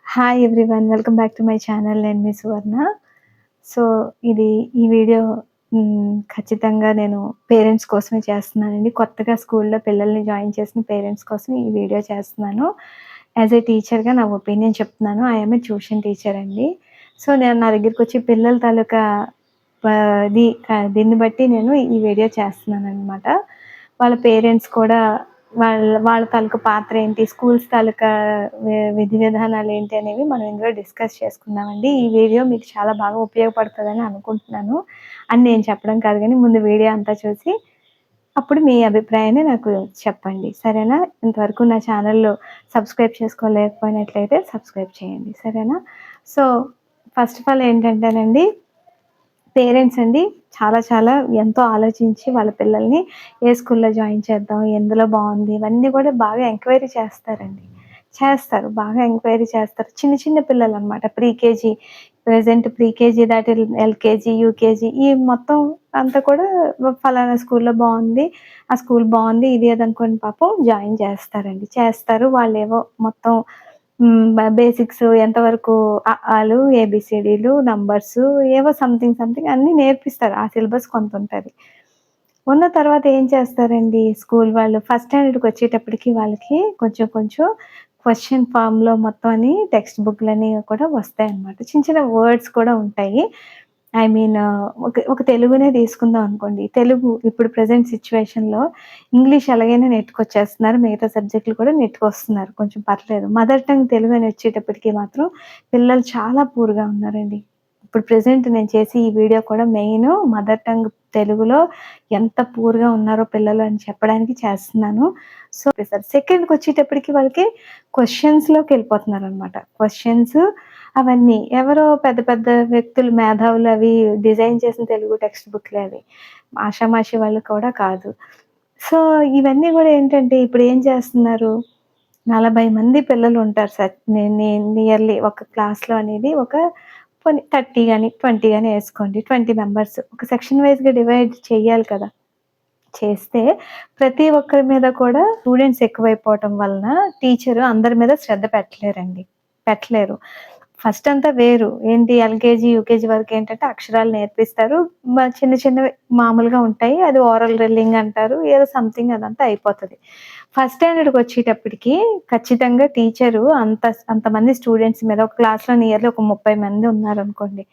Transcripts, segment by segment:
Hi everyone. Welcome back to my channel. నేను మీ సువర్ణ. So, ఈ video ఖచ్చితంగా నేను పేరెంట్స్ కోసమే చేస్తున్నానండి. కొత్తగా స్కూల్‌లో పిల్లల్ని జాయిన్ చేసిన పేరెంట్స్ కోసం ఈ వీడియో చేస్తున్నాను. యాస్ ఎ టీచర్‌గా నా ఒపీనియన్ చెప్తున్నాను. I am a tuition teacher అండి. సో, నా దగ్గరికొచ్చి పిల్లల తాలూకా ప ఇది దీన్ని బట్టి నేను ఈ వీడియో చేస్తున్నాననమాట. వాళ్ళ పేరెంట్స్ కూడా వాళ్ళ వాళ్ళ తాలూకా పాత్ర ఏంటి, స్కూల్స్ తాలూకా విధి విధానాలేంటి అనేవి మనం ఇందులో డిస్కస్ చేసుకుందామండి. ఈ వీడియో మీకు చాలా బాగా ఉపయోగపడుతదని అనుకుంటున్నాను. అని నేను చెప్పడం కాదు గానీ, ముందు వీడియో అంతా చూసి అప్పుడు మీ అభిప్రాయాన్ని నాకు చెప్పండి. సరేనా? ఇంతవరకు నా ఛానల్‌లో సబ్స్క్రైబ్ చేసుకోలేకపోయినట్లయితే సబ్స్క్రైబ్ చేయండి. సరేనా? సో, ఫస్ట్ ఆఫ్ ఆల్ ఏంటంటేనండి, పేరెంట్స్ అండి చాలా చాలా ఎంతో ఆలోచించి వాళ్ళ పిల్లల్ని ఏ స్కూల్‌లో జాయిన్ చేద్దాం, ఎందులో బావుంది, ఇవన్నీ కూడా బాగా ఎంక్వైరీ చేస్తారండి. బాగా ఎంక్వైరీ చేస్తారు. చిన్న చిన్న పిల్లలనమాట. ప్రీకేజీ, ప్రీకేజీ దాటి ఎల్‌కేజీ, యూకేజీ ఈ మొత్తం అంతా కూడా ఫలానా స్కూల్‌లో బావుంది, ఆ స్కూల్ బావుంది, ఇది అదనుకోని పాపం జాయిన్ చేస్తారు. వాళ్ళేవో మొత్తం బేసిక్స్ ఎంతవరకు ఆలు, ఏబీసీడీలు, నంబర్సు ఏవో సంథింగ్ అన్నీ నేర్పిస్తారు. ఆ సిలబస్ కొంతుంటది. ఉన్న తర్వాత ఏం చేస్తారండి స్కూల్ వాళ్ళు ఫస్ట్ స్టాండర్డ్‌కొచ్చేటప్పటికి వాళ్ళకి కొంచెం కొంచెం క్వెషన్ ఫార్మ్‌లో మొత్తం అని టెక్స్ట్ బుక్‌లని కూడా వస్తాయన్నమాట. చిన్న చిన్న వర్డ్స్ కూడా ఉంటాయి. ఐ మీన్ ఒక తెలుగునే తీసుకుందాం అనుకోండి. తెలుగు ఇప్పుడు ప్రెజెంట్ సిట్యుయేషన్‌లో ఇంగ్లీష్ ఎలాగైనా నెట్టుకొచ్చేస్తున్నారు. మిగతా సబ్జెక్టులు కూడా నెట్టుకొస్తున్నారు. కొంచెం పర్లేదు. మదర్ టంగ్ తెలుగు అని వచ్చేటప్పటికి మాత్రం పిల్లలు చాలా పూర్‌గా ఉన్నారండి. ఇప్పుడు ప్రెజెంట్ నేను చేసే ఈ వీడియో కూడా మెయిను మదర్ టంగ్ తెలుగులో ఎంత పూర్‌గా ఉన్నారో పిల్లలు అని చెప్పడానికి చేస్తున్నాను. సో, సెకండ్‌కొచ్చేటప్పటికి వాళ్ళకి క్వెషన్స్‌లోకెళ్ళిపోతున్నారనమాట. క్వెషన్స్ అవన్నీ. ఎవరో పెద్ద పెద్ద వ్యక్తులు, మేధావులు అవి డిజైన్ చేసిన తెలుగు టెక్స్ట్ బుక్‌లే అవి. ఆషామాషీ వాళ్ళు కూడా కాదు. సో, ఇవన్నీ గూడా ఏంటంటే ఇప్పుడేం చేస్తున్నారు, 40 మంది పిల్లలుంటారు నియర్లీ ఒక క్లాస్‌లో అనేది ఒక పోనీ 30 గాని, 20 గాని ఏసుకోండి. 20 మెంబర్స్. ఒక సెక్షన్ వైస్‌గా డివైడ్ చెయ్యాలి కదా! చేస్తే ప్రతి ఒక్కరి మీద కూడా స్టూడెంట్స్ ఎక్కువైపోవటం వలన టీచరు అందరి మీద శ్రద్ధ పెట్టలేరు. ఫస్ట్ అంతా వేరు. ఏంటి ఎల్‌కేజీ, యూకేజీ వరకేంటంటే అక్షరాలు నేర్పిస్తారు. చిన్న చిన్నవి మామూలుగా ఉంటాయి. అది ఓరల్ డ్రిల్లింగ్ అంటారు. ఏదో సంథింగ్ అదంతా అయిపోతది. ఫస్ట్ స్టాండర్డ్‌కొచ్చేటప్పటికి ఖచ్చితంగా టీచరు అంతమంది స్టూడెంట్స్ మీద ఒక క్లాస్‌లో నియర్లీ ఒక 30 మంది ఉన్నారనుకోండి.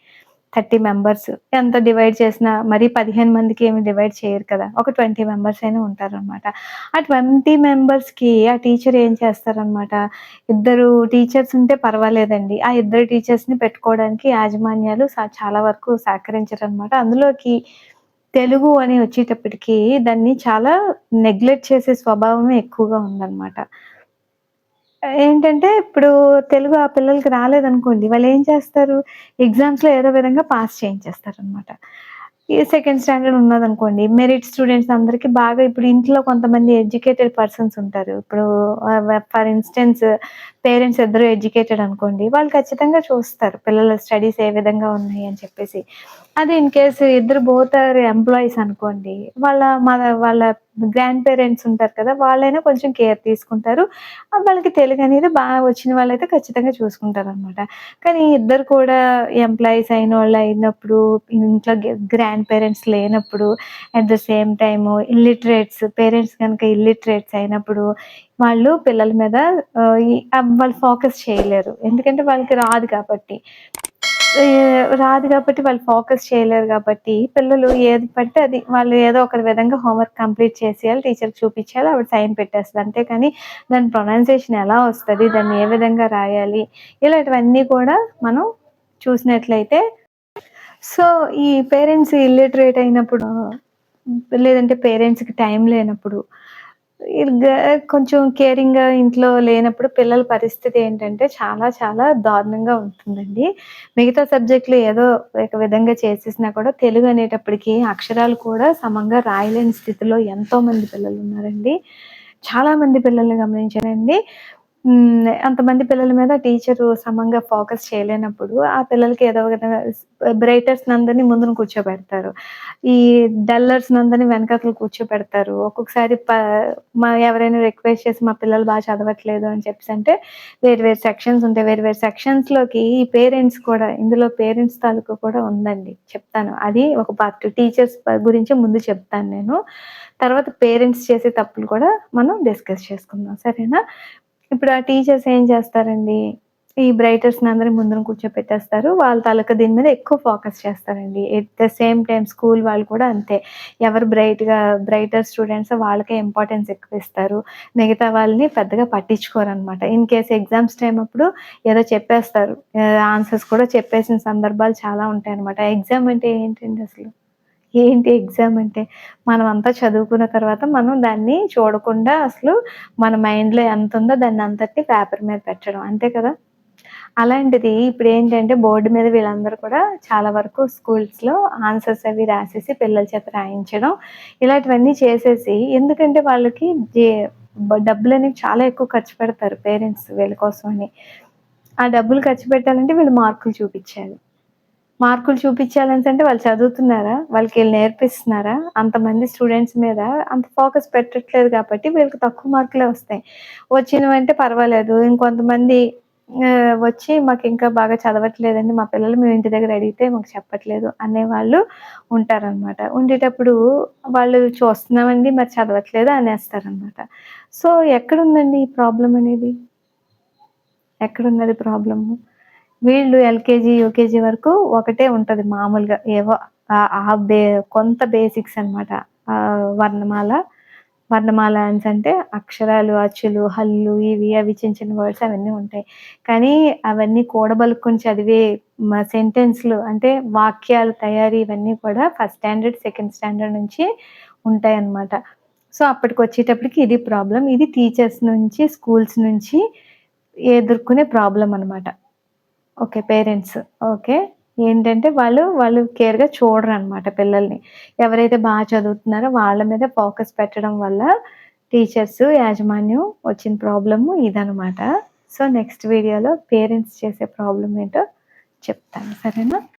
30 మెంబర్స్. ఎంత డివైడ్ చేసినా మరీ 15 మందికి ఏమి డివైడ్ చేయరు కదా! ఒక 20 మెంబర్స్ అయినా ఉంటారనమాట. ఆ 20 మెంబర్స్‌కి ఆ టీచర్ ఏం చేస్తారనమాట, ఇద్దరు టీచర్స్ ఉంటే పర్వాలేదండి. ఆ ఇద్దరు టీచర్స్‌ని పెట్టుకోవడానికి యాజమాన్యాలు చాలా వరకు సహకరించరనమాట. అందులోకి తెలుగు అని వచ్చేటప్పటికి దాన్ని చాలా నెగ్లెక్ట్ చేసే స్వభావమే ఎక్కువగా ఉందనమాట. ఏంటంటే ఇప్పుడు తెలుగు ఆ పిల్లలకి రాలేదనుకోండి, వాళ్ళేం చేస్తారు, ఎగ్జామ్స్‌లో ఏదో విధంగా పాస్ చేయించేస్తారనమాట. ఈ సెకండ్ స్టాండర్డ్ ఉన్నదనుకోండి, మెరిట్ స్టూడెంట్స్ అందరికి బాగా ఇప్పుడు ఇంట్లో కొంతమంది ఎడ్యుకేటెడ్ పర్సన్స్ ఉంటారు. ఇప్పుడు ఫర్ ఇన్‌స్టెన్స్ పేరెంట్స్ ఇద్దరు ఎడ్యుకేటెడ్ అనుకోండి, వాళ్ళు ఖచ్చితంగా చూస్తారు పిల్లల స్టడీస్ ఏ విధంగా ఉన్నాయి అని చెప్పేసి. అదే ఇన్ కేస్ ఇద్దరు బోత్ ఆర్ ఎంప్లాయీస్ అనుకోండి, వాళ్ళ గ్రాండ్ పేరెంట్స్ ఉంటారు కదా! వాళ్ళైనా కొంచెం కేర్ తీసుకుంటారు. వాళ్ళకి తెలుగనేది బాగా వచ్చిన వాళ్ళైతే ఖచ్చితంగా చూసుకుంటారనమాట. కానీ ఇద్దరు కూడా ఎంప్లాయీస్ అయినోళ్ళు అయినప్పుడు, ఇంట్లో గ్రాండ్ పేరెంట్స్ లేనప్పుడు, at the same time parents గనక ఇల్లిటరేట్స్ అయినప్పుడు, వాళ్ళు పిల్లల మీద వాళ్ళు ఫోకస్ చేయలేరు. ఎందుకంటే వాళ్ళకి రాదు కాబట్టి వాళ్ళు ఫోకస్ చేయలేరు గాబట్టి, పిల్లలు ఏది పడితే అది వాళ్ళు ఏదో ఒక విధంగా హోంవర్క్ కంప్లీట్ చేసేయాలి, టీచర్‌కి చూపిచ్చాలి, ఆవిడ సైన్ పెట్టేస్తది. అంతేకాని దాని ప్రొనౌన్సియేషన్ ఎలా వస్తది, దాన్ని ఏ విధంగా రాయాలి, ఇలాంటివన్నీ కూడా మనం చూసినట్లయితే సో, ఈ పేరెంట్స్ ఇల్లిటరేట్ అయినప్పుడు లేదంటే పేరెంట్స్‌కి టైం లేనప్పుడు, ఇర్గ కొంచెం కేరింగ్‌గా ఇంట్లో లేనప్పుడు పిల్లల పరిస్థితి ఏంటంటే చాలా చాలా దారుణంగా ఉంటుందండి. మిగతా సబ్జెక్ట్‌లు ఏదో ఒక విధంగా చేసేసినా కూడా తెలుగు అనేటప్పటికి అక్షరాలు కూడా సమంగా రాయలేని స్థితిలో ఎంతోమంది పిల్లలున్నారండి. చాలా మంది పిల్లల్ని గమనించానండి. అంతమంది పిల్లల మీద టీచరు సమంగా ఫోకస్ చేయలేనప్పుడు, ఆ పిల్లలకి ఏదో విధంగా బ్రైటర్స్‌నందరిని ముందున కూర్చోబెడతారు. ఈ డల్లర్స్‌నందరిని వెనకాతల కూర్చోపెడతారు. ఒక్కొక్కసారి ఎవరైనా రిక్వెస్ట్ చేసి మా పిల్లలు చదవట్లేదు అని చెప్పేసంటే, వేరు వేరు సెక్షన్స్ ఉంటాయి. వేరు వేరు సెక్షన్స్‌లోకి ఈ పేరెంట్స్ కూడా ఇందులో పేరెంట్స్ తాలూకు కూడా ఉందండి. చెప్తాను. అది ఒక పార్ట్. టీచర్స్ గురించి ముందు చెప్తాను నేను. తర్వాత పేరెంట్స్ చేసే తప్పులు కూడా మనం డిస్కస్ చేసుకుందాం. సరేనా? ఇప్పుడు ఆ టీచర్స్ ఏం చేస్తారండి, ఈ బ్రైటర్స్‌ని అందరిని ముందున కూర్చోపెట్టేస్తారు. వాళ్ళ తాలూకా దీని మీద ఎక్కువ ఫోకస్ చేస్తారండి. At the same time school వాళ్ళు కూడా అంతే. ఎవరు బ్రైటర్ స్టూడెంట్స్ వాళ్ళకే ఇంపార్టెన్స్ ఎక్కువిస్తారు. మిగతా వాళ్ళని పెద్దగా పట్టించుకోరనమాట. ఇన్ కేస్ ఎగ్జామ్స్ టైమ్ అప్పుడు ఏదో చెప్పేస్తారు. ఆన్సర్స్ కూడా చెప్పేసిన సందర్భాలు చాలా ఉంటాయనమాట. ఎగ్జామ్ అంటే ఏంటండి అసలు? ఏంటి ఎగ్జామ్ అంటే? మనమంతా చదువుకున్న తర్వాత మనం దాన్ని చూడకుండా అసలు మన మైండ్‌లో ఎంతుందో దాన్నంతటిని పేపర్ మీద పెట్టడం. అంతే కదా! అలాంటిది ఇప్పుడేంటంటే బోర్డ్ మీద వీళ్ళందరూ కూడా చాలా వరకు స్కూల్స్‌లో ఆన్సర్స్ అవి రాసేసి పిల్లల చేత రాయించడం, ఇలాంటివన్నీ చేసేసి ఎందుకంటే వాళ్ళకి డబ్బులనేవి చాలా ఎక్కువ ఖర్చు పెడతారు పేరెంట్స్ వీళ్ళ కోసం అని. ఆ డబ్బులు ఖర్చు పెట్టాలంటే వీళ్ళు మార్కులు చూపిచ్చాలి. మార్కులు చూపిచ్చాలనేసంటే వాళ్ళు చదువుతున్నారా? వాళ్ళకీళ్ళు నేర్పిస్తున్నారా? అంతమంది స్టూడెంట్స్ మీద అంత ఫోకస్ పెట్టట్లేదు కాబట్టి వీళ్ళకి తక్కువ మార్కులే వస్తాయి. వచ్చినవంటే పర్వాలేదు. ఇంకొంతమంది వచ్చి మాకింకా బాగా చదవట్లేదండి మా పిల్లలు మేము ఇంటి దగ్గర అడిగితే మాకు చెప్పట్లేదు అనేవాళ్ళు ఉంటారనమాట. ఉండేటప్పుడు వాళ్ళు చూస్తున్నామండి మరి చదవట్లేదు అనేస్తారనమాట. సో, ఎక్కడుందండి ఈ ప్రాబ్లమ్ అనేది? ఎక్కడున్నది ప్రాబ్లము? వీళ్ళు ఎల్‌కేజీ, యూకేజీ వరకు ఒకటే ఉంటది మామూలుగా. ఏవో ఆహ్, ఆహ్, బే కొంత బేసిక్స్ అనమాట. వర్ణమాల, వర్ణమాల అనేసంటే అక్షరాలు, అచ్చులు, హల్లులు ఇవి అవి చిన్న చిన్న వర్డ్స్ అవన్నీ ఉంటాయి. కానీ అవన్నీ కూడబలుక్కొని చదివే సెంటెన్స్‌లు అంటే వాక్యాల తయారీ ఇవన్నీ కూడా ఫస్ట్ స్టాండర్డ్, సెకండ్ స్టాండర్డ్ నుంచి ఉంటాయన్నమాట. సో, అప్పటికొచ్చేటప్పటికి ఇది ప్రాబ్లమ్. ఇది టీచర్స్ నుంచి, స్కూల్స్ నుంచి ఎదుర్కొనే ప్రాబ్లమ్ అనమాట. ఓకే. పేరెంట్స్. ఓకే. ఏంటంటే వాళ్ళు కేర్‌గా చూడరనమాట పిల్లల్ని. ఎవరైతే చదువుతున్నారో వాళ్ళ మీద ఫోకస్ పెట్టడం వల్ల టీచర్స్, యాజమాన్యం వచ్చిన ప్రాబ్లము ఇదనమాట. సో, నెక్స్ట్ వీడియోలో పేరెంట్స్ చేసే ప్రాబ్లమ్ ఏంటో చెప్తాను. సరేనా?